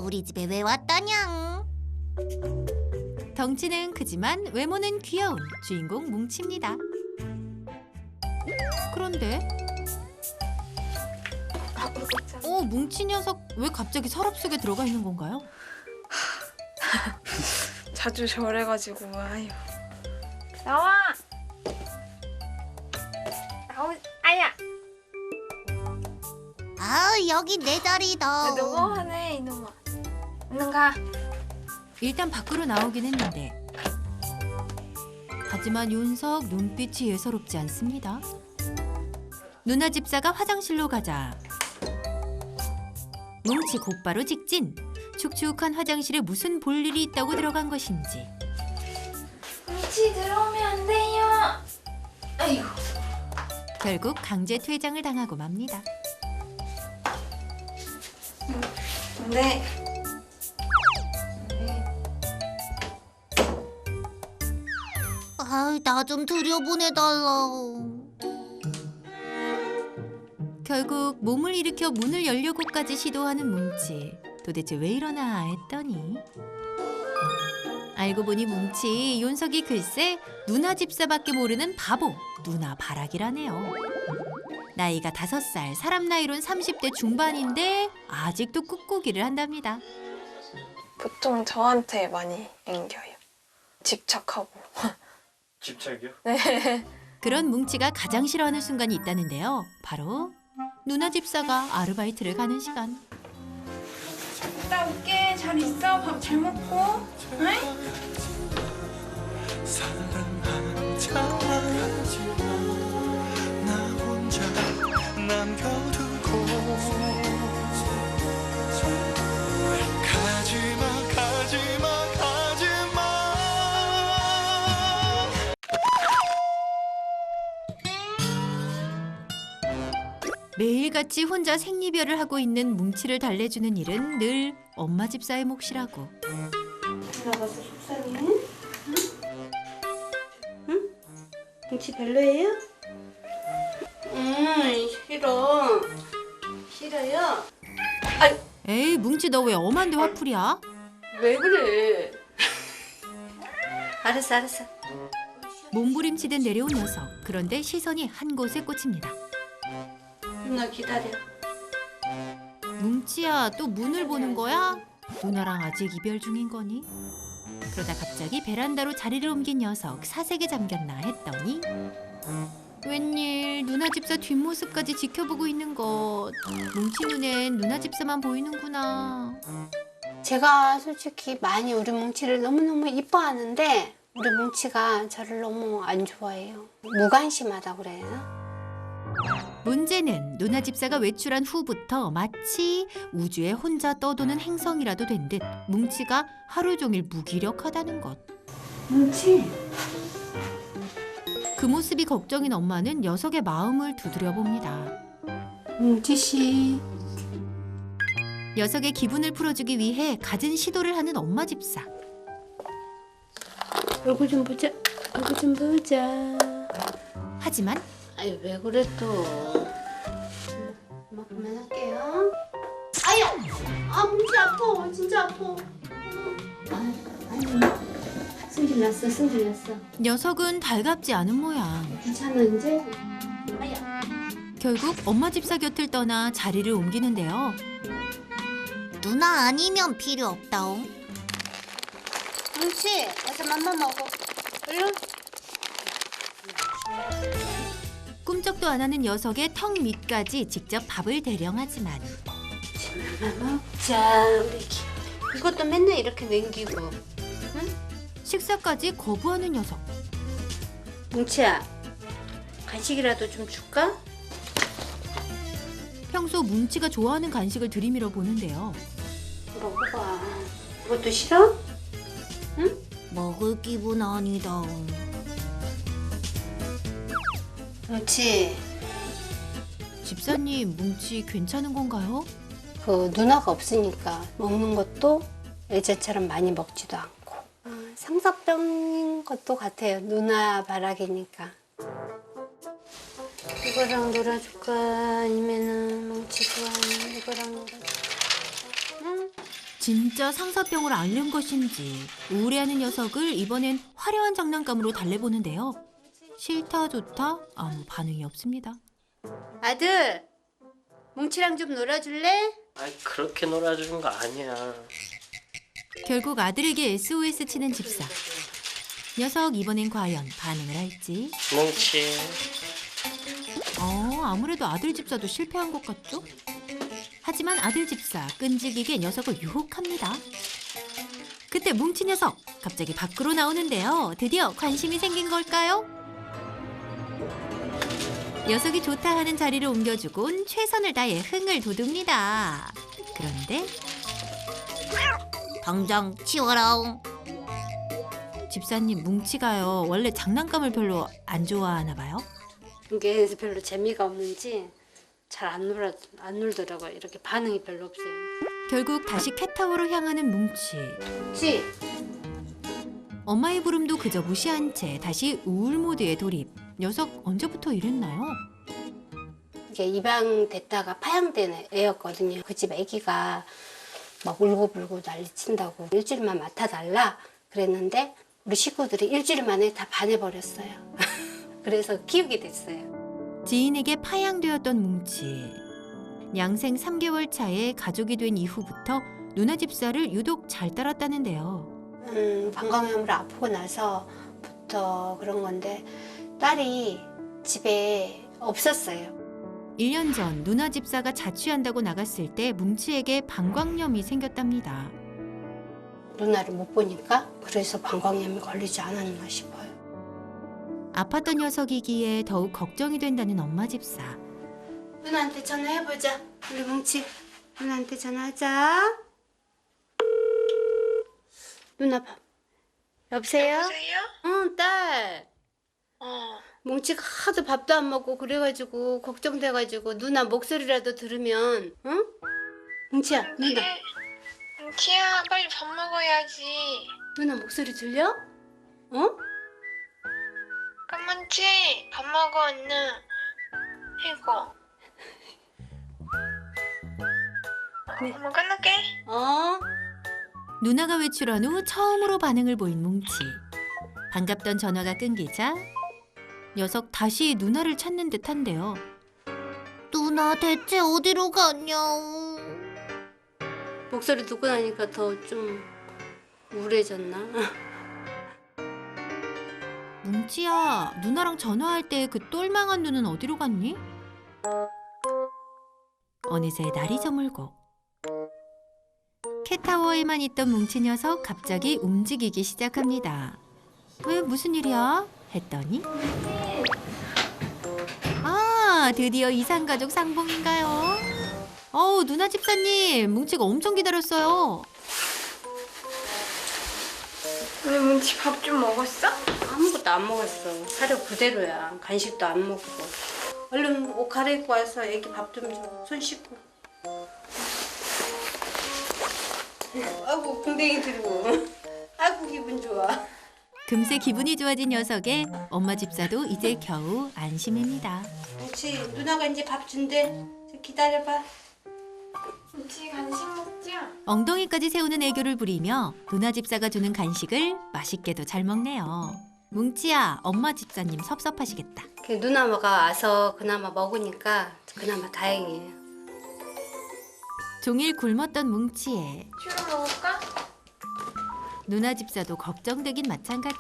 우리 집에 왜 왔다냥? 덩치는 크지만 외모는 귀여운 주인공 뭉치입니다. 그런데 뭉치 녀석 왜 갑자기 서랍 속에 들어가 있는 건가요? 자주 저래가지고 아유. 나와. 아야. 여기 내 자리다. 너무하네 이놈아. 얼른 가. 일단 밖으로 나오긴 했는데 하지만 윤석 눈빛이 예사롭지 않습니다. 누나 집사가 화장실로 가자 뭉치 곧바로 직진. 축축한 화장실에 무슨 볼일이 있다고 들어간 것인지. 뭉치 들어오면 안 돼요. 아이고. 결국 강제 퇴장을 당하고 맙니다. 네. 나 좀 들여보내달라. 결국 몸을 일으켜 문을 열려고까지 시도하는 뭉치. 도대체 왜 이러나 했더니 알고 보니 뭉치 윤석이 글쎄 누나 집사밖에 모르는 바보 누나 바락이라네요. 나이가 5살, 사람 나이론 30대 중반인데 아직도 꾹꾹이를 한답니다. 보통 저한테 많이 앵겨요. 집착하고. 집착이요? 네. 그런 뭉치가 가장 싫어하는 순간이 있다는데요. 바로 누나 집사가 아르바이트를 가는 시간. 이따 올게. 잘 있어. 밥 잘 먹고. 응? 나 혼자 남겨두고 가지마 가지마 가지마. 매일같이 혼자 생리별을 하고 있는 뭉치를 달래주는 일은 늘 엄마 집사의 몫이라고. 나가서 속상해? 응? 뭉치 별로예요? 싫어. 싫어요? 에이 뭉치 너 왜 엄한데 화풀이야? 왜 그래? 알았어. 몸부림치듯 내려온 녀석. 그런데 시선이 한 곳에 꽂힙니다. 누나 기다려. 뭉치야 또 문을 보는 거야? 누나랑 아직 이별 중인 거니? 그러다 갑자기 베란다로 자리를 옮긴 녀석. 사색에 잠겼나 했더니 웬일 누나 집사 뒷모습까지 지켜보고 있는 것. 뭉치 눈엔 누나 집사만 보이는구나. 제가 솔직히 많이 우리 뭉치를 너무너무 이뻐하는데 우리 뭉치가 저를 너무 안 좋아해요. 무관심하다고 그래야 되나? 문제는 누나 집사가 외출한 후부터 마치 우주에 혼자 떠도는 행성이라도 된 듯 뭉치가 하루 종일 무기력하다는 것. 뭉치. 그 모습이 걱정인 엄마는 녀석의 마음을 두드려 봅니다. 뭉치 씨. 녀석의 기분을 풀어주기 위해 갖은 시도를 하는 엄마 집사. 얼굴 좀 보자. 하지만 아유 왜 그래 또. 엄마 그만할게요. 아야. 뭉치 아파. 진짜 아파. 승질 났어. 녀석은 달갑지 않은 모양. 괜찮아 이제? 아야. 결국 엄마 집사 곁을 떠나 자리를 옮기는데요. 누나 아니면 필요 없다옹. 뭉치 어서 맘마 먹어. 얼른. 꿈쩍도 안 하는 녀석의 턱 밑까지 직접 밥을 대령하지만 맘마 먹자 우리 이것도 맨날 이렇게 남기고. 식사까지 거부하는 녀석. 뭉치야 간식이라도 좀 줄까? 평소 뭉치가 좋아하는 간식을 들이밀어 보는데요. 먹어봐. 이것도 싫어? 먹을 기분 아니다. 뭉치 집사님, 뭉치 괜찮은 건가요? 그 누나가 없으니까 먹는 것도 예전처럼 많이 먹지도 않고 상사병인 것도 같아요. 누나 바락이니까. 이거랑 놀아줄까? 아니면은 뭉치 좋아하는 이거랑 놀아줄까? 진짜 상사병을 앓는 것인지 우울해하는 녀석을 이번엔 화려한 장난감으로 달래보는데요. 싫다 좋다 아무 반응이 없습니다. 아들, 뭉치랑 좀 놀아줄래? 아이 그렇게 놀아주는 거 아니야. 결국 아들에게 SOS 치는 집사. 녀석 이번엔 과연 반응을 할지. 뭉치. 아무래도 아들 집사도 실패한 것 같죠? 하지만 아들 집사 끈질기게 녀석을 유혹합니다. 그때 뭉치 녀석 갑자기 밖으로 나오는데요. 드디어 관심이 생긴 걸까요? 녀석이 좋다 하는 자리를 옮겨주곤 최선을 다해 흥을 돋웁니다. 그런데 당장 치워라. 집사님 뭉치가요 원래 장난감을 별로 안 좋아하나 봐요. 이게 별로 재미가 없는지 잘 안 놀더라고요. 이렇게 반응이 별로 없어요. 결국 다시 캣타워로 향하는 뭉치. 뭉치, 엄마의 부름도 그저 무시한 채 다시 우울 모드에 돌입. 녀석 언제부터 이랬나요? 이게 입양됐다가 파양된 애였거든요. 그 집 애기가 막 울고불고 난리친다고 일주일만 맡아달라 그랬는데 우리 식구들이 일주일 만에 다 반해버렸어요. 그래서 키우게 됐어요. 지인에게 파양되었던 뭉치. 양생 3개월 차에 가족이 된 이후부터 누나 집사를 유독 잘 따랐다는데요. 방광염으로 아프고 나서부터 그런 건데 딸이 집에 없었어요. 1년 전 누나 집사가 자취한다고 나갔을 때 뭉치에게 방광염이 생겼답니다. 누나를 못 보니까 그래서 방광염이 걸리지 않았나 싶어요. 아팠던 녀석이기에 더욱 걱정이 된다는 엄마 집사. 누나한테 전화해보자. 우리 뭉치 누나한테 전화하자. 누나 여보세요? 여보세요? 응, 딸. 뭉치가 하도 밥도 안 먹고 그래가지고 걱정돼가지고 누나 목소리라도 들으면 응? 뭉치야 누나 뭉치야 빨리 밥 먹어야지. 누나 목소리 들려? 어? 뭉치 밥 먹어 얼른. 이거. 네. 엄마 끊을게. 누나가 외출한 후 처음으로 반응을 보인 뭉치. 반갑던 전화가 끊기자 녀석 다시 누나를 찾는 듯한데요. 누나 대체 어디로 갔냐? 목소리 듣고 나니까 더 좀 우울해졌나? 뭉치야, 누나랑 전화할 때 그 똘망한 눈은 어디로 갔니? 어느새 날이 저물고 캣타워에만 있던 뭉치 녀석 갑자기 움직이기 시작합니다. 왜 무슨 일이야? 했더니 드디어 이산가족 상봉인가요? 누나 집사님, 뭉치가 엄청 기다렸어요. 우리 뭉치 밥 좀 먹었어? 아무것도 안 먹었어. 사료 그대로야. 간식도 안 먹고. 얼른 옷 갈아입고 와서 애기 밥 좀 줘. 손 씻고. 아이고 궁뎅이 들고. 아이고 기분 좋아. 금세 기분이 좋아진 녀석에 엄마 집사도 이제 겨우 안심입니다. 뭉치 누나가 이제 밥 준대. 기다려봐. 뭉치 간식 먹자. 엉덩이까지 세우는 애교를 부리며 누나 집사가 주는 간식을 맛있게도 잘 먹네요. 뭉치야, 엄마 집사님 섭섭하시겠다. 그 누나가 와서 그나마 먹으니까 그나마 다행이에요. 종일 굶었던 뭉치에 슈로 먹을까? 누나 집사도 걱정되긴 마찬가지.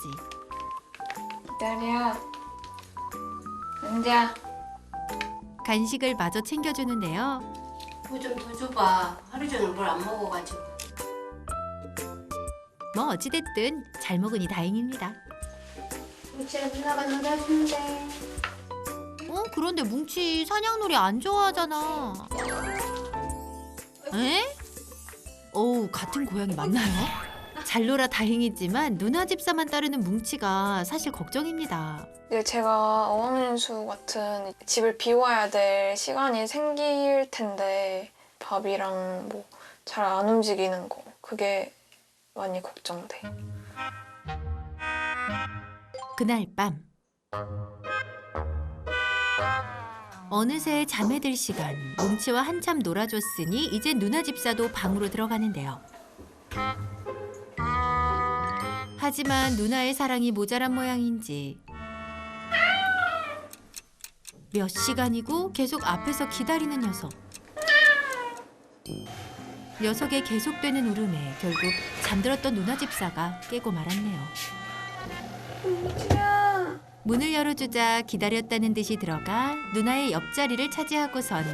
기다려. 앉아. 간식을 마저 챙겨주는데요. 뭐 좀 더 줘봐. 하루 종일 뭘 안 먹어가지고. 뭐 어찌됐든 잘 먹으니 다행입니다. 뭉치야 누나가 놀아준대. 그런데 뭉치 사냥놀이 안 좋아하잖아. 에? 같은 고양이 맞나요? 잘 놀아 다행이지만 누나 집사만 따르는 뭉치가 사실 걱정입니다. 제가 어학연수 같은 집을 비워야 될 시간이 생길 텐데 밥이랑 뭐 잘 안 움직이는 거 그게 많이 걱정돼. 그날 밤 어느새 잠에 들 시간. 뭉치와 한참 놀아줬으니 이제 누나 집사도 방으로 들어가는데요. 하지만 누나의 사랑이 모자란 모양인지 몇 시간이고 계속 앞에서 기다리는 녀석. 녀석의 계속되는 울음에 결국 잠들었던 누나 집사가 깨고 말았네요. 문을 열어주자 기다렸다는 듯이 들어가 누나의 옆자리를 차지하고선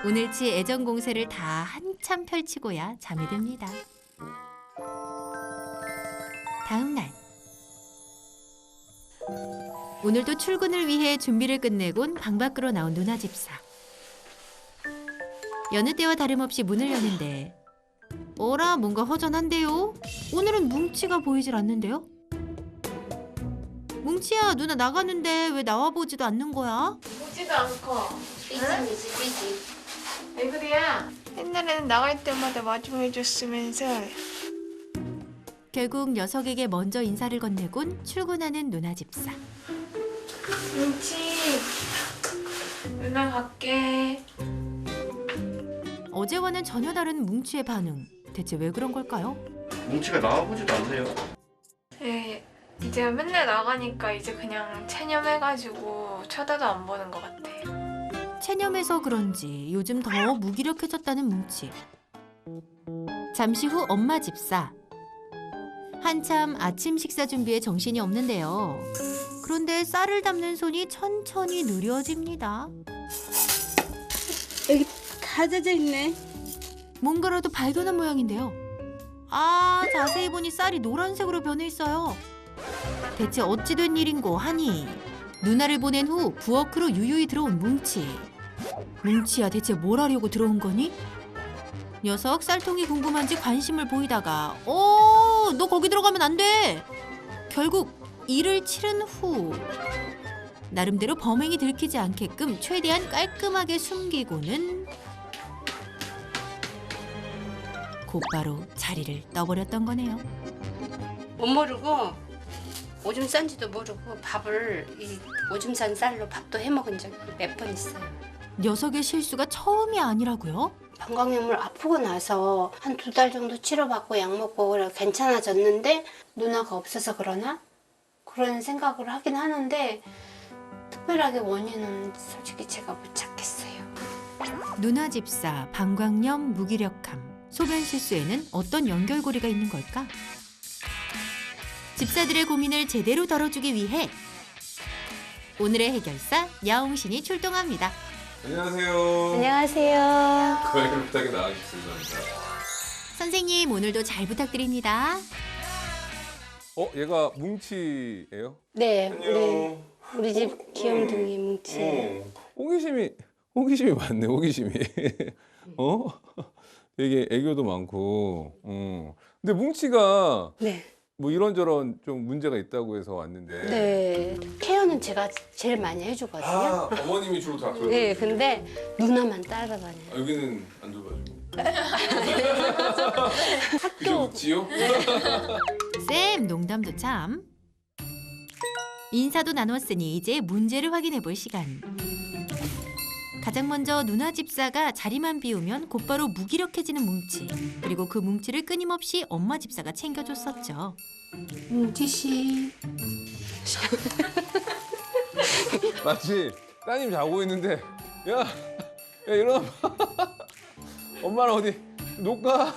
오늘치 애정 공세를 다 한참 펼치고야 잠이 듭니다. 다음 날 오늘도 출근을 위해 준비를 끝내곤 방 밖으로 나온 누나 집사. 여느 때와 다름없이 문을 여는데 어라 뭔가 허전한데요? 오늘은 뭉치가 보이질 않는데요? 뭉치야 누나 나가는데 왜 나와보지도 않는 거야? 보지도 않고. 삐지. 왜 그래야? 옛날에는 나갈 때마다 마주해줬으면서. 결국 녀석에게 먼저 인사를 건네곤 출근하는 누나 집사. 뭉치. 누나 갈게. 어제와는 전혀 다른 뭉치의 반응. 대체 왜 그런 걸까요? 뭉치가 나와보지도 않네요. 네, 이제 맨날 나가니까 이제 그냥 체념해가지고 쳐다도 안 보는 것 같아요. 체념해서 그런지 요즘 더 무기력해졌다는 뭉치. 잠시 후 엄마 집사. 한참 아침 식사 준비에 정신이 없는데요. 그런데 쌀을 담는 손이 천천히 느려집니다. 여기 다 젖어 있네. 뭔가라도 발견한 모양인데요. 아, 자세히 보니 쌀이 노란색으로 변해 있어요. 대체 어찌 된 일인고 하니 누나를 보낸 후 부엌으로 유유히 들어온 뭉치. 뭉치야 대체 뭘 하려고 들어온 거니? 녀석 쌀통이 궁금한지 관심을 보이다가 너 거기 들어가면 안 돼! 결국 이를 치른 후 나름대로 범행이 들키지 않게끔 최대한 깔끔하게 숨기고는 곧바로 자리를 떠버렸던 거네요. 못 모르고 오줌 싼지도 모르고 밥을 이 오줌 싼 쌀로 밥도 해 먹은 적이 몇 번 있어요. 녀석의 실수가 처음이 아니라고요? 방광염을 아프고 나서 한 2달 정도 치료받고 약 먹고 그래 괜찮아졌는데 누나가 없어서 그러나? 그런 생각을 하긴 하는데 특별하게 원인은 솔직히 제가 못 찾겠어요. 누나 집사, 방광염, 무기력함, 소변 실수에는 어떤 연결고리가 있는 걸까? 집사들의 고민을 제대로 덜어주기 위해 오늘의 해결사 야옹신이 출동합니다. 안녕하세요. 안녕하세요. 고양이 부탁에 나와주셨습니다. 선생님 오늘도 잘 부탁드립니다. 얘가 뭉치예요? 네, 안녕. 우리 집 귀염둥이 뭉치. 호기심이 많네. 호기심이. 되게 애교도 많고. 근데 뭉치가 네. 뭐 이런저런 좀 문제가 있다고 해서 왔는데. 네. 케어는 제가 제일 많이 해주거든요. 어머님이 주로 다 그러고. 네, 근데 누나만 따라다녀요. 여기는 안 돌봐주고. 그게 학교 웃지요? 쌤 농담도 참. 인사도 나눴으니 이제 문제를 확인해 볼 시간. 가장 먼저 누나 집사가 자리만 비우면 곧바로 무기력해지는 뭉치. 그리고 그 뭉치를 끊임없이 엄마 집사가 챙겨줬었죠. 뭉치 씨. 마치 따님 자고 있는데 야 일어나 엄마는 어디 녹가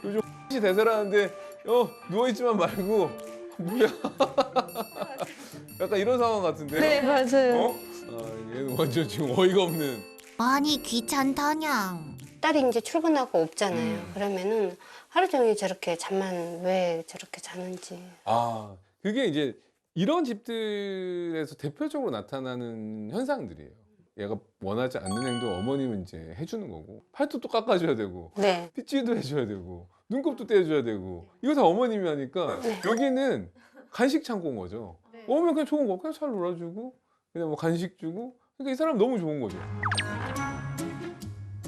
요즘 대세라는데 누워있지만 말고 뭐야 약간 이런 상황 같은데. 네, 맞아요. 얘는 완전 지금 어이가 없는. 많이 귀찮다냥. 딸이 이제 출근하고 없잖아요. 그러면은 하루 종일 저렇게 잠만 왜 저렇게 자는지. 그게 이제 이런 집들에서 대표적으로 나타나는 현상들이에요. 얘가 원하지 않는 행동 어머님은 이제 해주는 거고 팔뚝도 깎아줘야 되고 네. 핏줄도 해줘야 되고 눈곱도 떼줘야 되고 이거 다 어머님이 하니까 여기는 간식 창고인 거죠. 오면 그냥 좋은 거 그냥 잘 놀아주고 그냥 뭐 간식 주고 그러니까 이 사람 너무 좋은 거죠.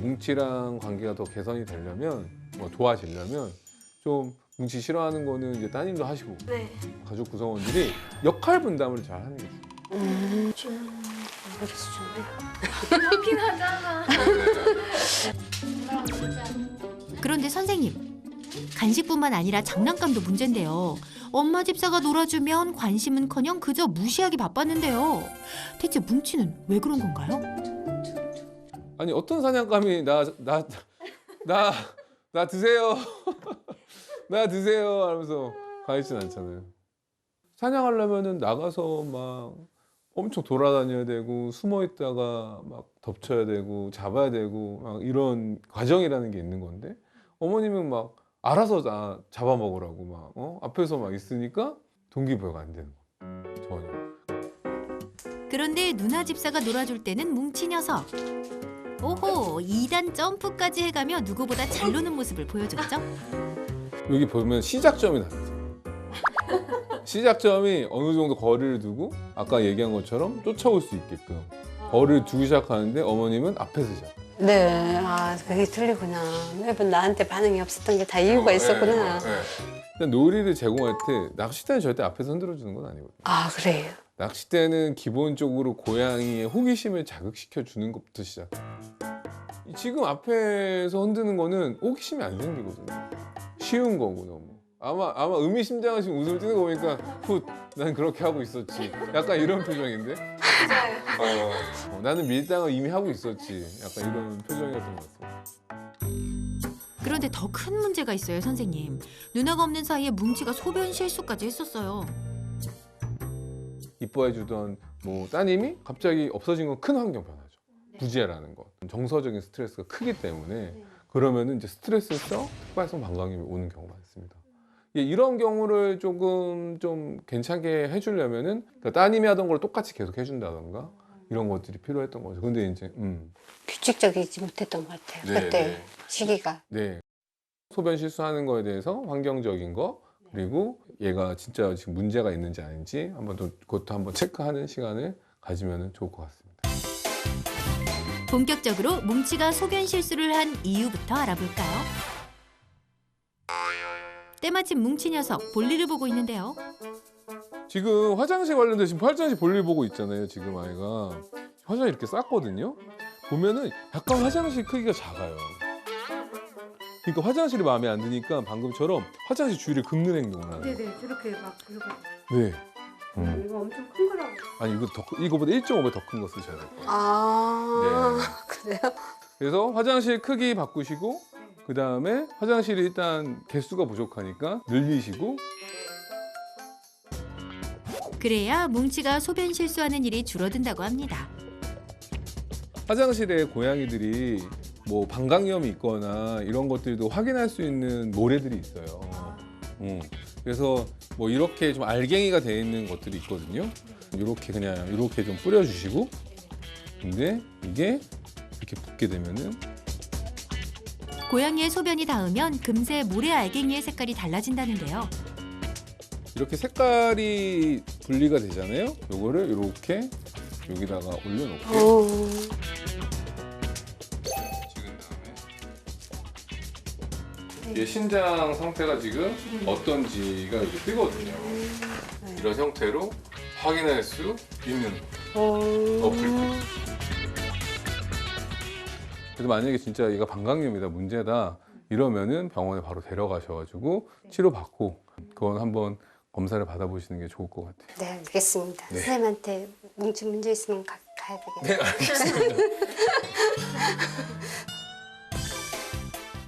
뭉치랑 관계가 더 개선이 되려면 뭐 좋아지려면 좀 뭉치 싫어하는 거는 이제 따님도 하시고 네. 가족 구성원들이 역할 분담을 잘 하는 게 좋아요. 모르겠어 좀. 그렇긴 하잖아. 그런데 선생님, 간식뿐만 아니라 장난감도 문제인데요. 엄마 집사가 놀아주면 관심은커녕 그저 무시하기 바빴는데요. 대체 뭉치는 왜 그런 건가요? 아니 어떤 사냥감이 나 드세요. 나 드세요 하면서 가있진 않잖아요. 사냥하려면은 나가서 막 엄청 돌아다녀야 되고 숨어 있다가 막 덮쳐야 되고 잡아야 되고 막 이런 과정이라는 게 있는 건데 어머님은 막 알아서 잡아먹으라고 막 앞에서 막 있으니까 동기부여가 안 되는 거 전혀. 그런데 누나 집사가 놀아줄 때는 뭉치 녀석. 오호, 2단 점프까지 해가며 누구보다 잘 노는 모습을 보여줬죠. 여기 보면 시작점이 다르죠. 시작점이 어느 정도 거리를 두고 아까 얘기한 것처럼 쫓아올 수 있게끔 거리를 두기 시작하는데 어머님은 앞에서 시작. 네, 아 그게 틀리구나. 매번 나한테 반응이 없었던 게 다 이유가 있었구나. 근데 놀이를 제공할 때 낚싯대는 절대 앞에서 흔들어 주는 건 아니거든요. 아 그래요. 낚싯대는 기본적으로 고양이의 호기심을 자극시켜 주는 것부터 시작. 지금 앞에서 흔드는 거는 호기심이 안 생기거든요. 쉬운 거고 너무. 아마 의미심장한 지금 웃음을 띠는 거 보니까 난 그렇게 하고 있었지. 약간 이런 표정인데. 나는 밀당을 이미 하고 있었지. 약간 이런 표정이었던 것 같아요. 그런데 더 큰 문제가 있어요, 선생님. 누나가 없는 사이에 뭉치가 소변 실수까지 했었어요. 이뻐해 주던 뭐 따님이 갑자기 없어진 건 큰 환경 변화죠. 부재라는 것. 정서적인 스트레스가 크기 때문에 그러면은 이제 스트레스성 특발성 방광염이 오는 경우가 많습니다. 이런 경우를 조금 좀 괜찮게 해주려면은 그러니까 따님이 하던 걸 똑같이 계속 해준다던가 이런 것들이 필요했던 거죠. 근데 이제 규칙적이지 못했던 것 같아요. 그때 시기가. 네. 소변 실수하는 거에 대해서 환경적인 거 그리고 얘가 진짜 지금 문제가 있는지 아닌지 한번 더 그것도 한번 체크하는 시간을 가지면 좋을 것 같습니다. 본격적으로 뭉치가 소변 실수를 한 이유부터 알아볼까요? 때마침 뭉치 녀석 볼일을 보고 있는데요. 지금 화장실 관련된 지금 화장실 볼일 보고 있잖아요. 지금 아이가 화장실 이렇게 쌌거든요. 보면은 약간 화장실 크기가 작아요. 그러니까 화장실이 마음에 안 드니까 방금처럼 화장실 주위를 긁는 행동을 하는 거예요. 네네, 저렇게 막 그러고. 네. 이거 엄청 큰 거라고. 아니 이거보다 1.5배 더 큰 거 쓰셔야 돼요. 아, 네. 그래요? 그래서 화장실 크기 바꾸시고 그 다음에 화장실이 일단 개수가 부족하니까 늘리시고 그래야 뭉치가 소변 실수하는 일이 줄어든다고 합니다. 화장실에 고양이들이 뭐 방광염이 있거나 이런 것들도 확인할 수 있는 모래들이 있어요. 그래서 뭐 이렇게 좀 알갱이가 되어 있는 것들이 있거든요. 이렇게 그냥 이렇게 좀 뿌려주시고 근데 이게 이렇게 붓게 되면은 고양이의 소변이 닿으면 금세 모래 알갱이의 색깔이 달라진다는데요. 이렇게 색깔이 분리가 되잖아요. 요거를 이렇게 여기다가 올려놓고 찍은 다음에 얘 신장 상태가 지금 어떤지가 여기 뜨거든요. 이런 형태로 확인할 수 있는 어플. 그래서 만약에 진짜 얘가 방광염이다 문제다 이러면은 병원에 바로 데려가셔가지고 치료받고 그건 한번 검사를 받아보시는 게 좋을 것 같아요. 네, 알겠습니다. 네. 선생님한테 뭉치 문제 있으면 가야 되겠네요. 네, 알겠습니다.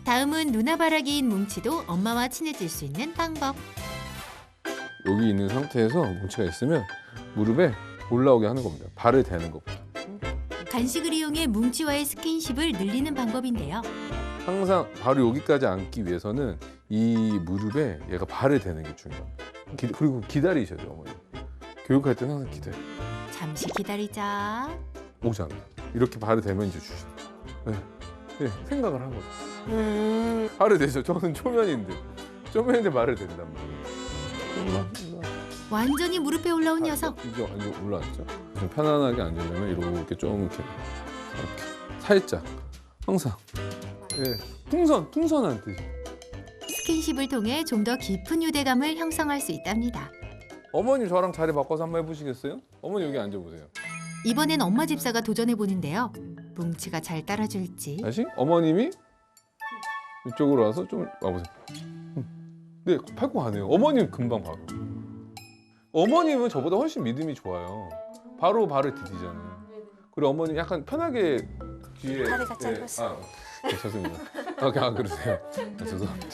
다음은 누나 바라기인 뭉치도 엄마와 친해질 수 있는 방법. 여기 있는 상태에서 뭉치가 있으면 무릎에 올라오게 하는 겁니다. 발을 대는 것보다. 간식을 이용해 뭉치와의 스킨십을 늘리는 방법인데요. 항상 바로 여기까지 앉기 위해서는 이 무릎에 얘가 발을 대는 게 중요합니다. 그리고 기다리셔야죠, 어머니. 교육할 때는 항상 기다려. 잠시 기다리자. 오잖아. 이렇게 발을 대면 이제 주시죠. 네. 네, 생각을 한 거죠. 발을 대죠. 저는 초면인데 발을 댄단 말이에요. 완전히 무릎에 올라온 녀석. 이제 완전 올라왔죠. 좀 편안하게 앉으려면 이렇게 좀 이렇게 살짝 항상 풍선한 뜻. 스킨십을 통해 좀 더 깊은 유대감을 형성할 수 있답니다. 어머님 저랑 자리 바꿔서 한번 해보시겠어요? 어머니 여기 앉아보세요. 이번엔 엄마 집사가 도전해 보는데요. 뭉치가 잘 따라줄지. 다시 어머님이 이쪽으로 와서 좀 와보세요. 근데 팔꿈 안 해요. 어머님 금방 바로. 어머님은 저보다 훨씬 믿음이 좋아요. 바로 발을 디디잖아요. 그리고 어머님 약간 편하게 뒤에. 다리가 짧았어. 아, 네, 죄송합니다. 그러세요. 아, 죄송합니다.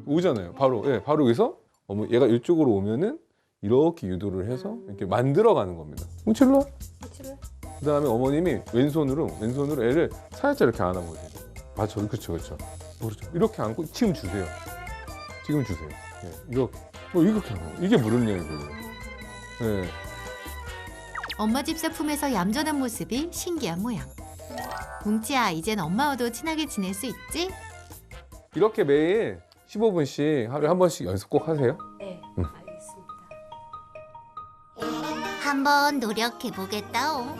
오잖아요. 바로. 예, 바로 여기서 얘가 이쪽으로 오면은 이렇게 유도를 해서 이렇게 만들어가는 겁니다. 뭉칠러. 그 다음에 어머님이 왼손으로 애를 살짝 이렇게 안아보세요. 맞죠? 그렇죠. 그렇죠. 이렇게 안고 지금 주세요. 예, 이렇게. 이렇게 하고. 이게 무릎열고요. 예. 엄마 집사 품에서 얌전한 모습이 신기한 모양. 뭉치야, 이젠 엄마와도 친하게 지낼 수 있지? 이렇게 매일 15분씩 하루에 한 번씩 연습 꼭 하세요. 네, 응. 알겠습니다. 한번 노력해보겠다옹.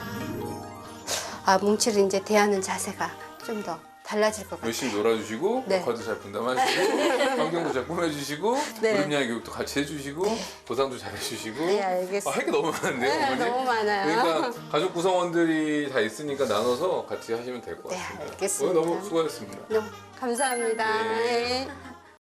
아, 뭉치를 이제 대하는 자세가 좀 더 달라질 것 같아요. 열심히 놀아주시고 네. 역할도 잘 분담하시고 환경도 잘 꾸며주시고 네. 무릎야의 교육도 같이 해주시고 보상도 잘 해주시고 네, 알겠습니다. 할 게 너무 많은데요, 네, 어머니? 너무 많아요. 그러니까 가족 구성원들이 다 있으니까 나눠서 같이 하시면 될 것 네, 같습니다. 알겠습니다. 오늘 너무 수고하셨습니다. 너무 감사합니다. 네. 네.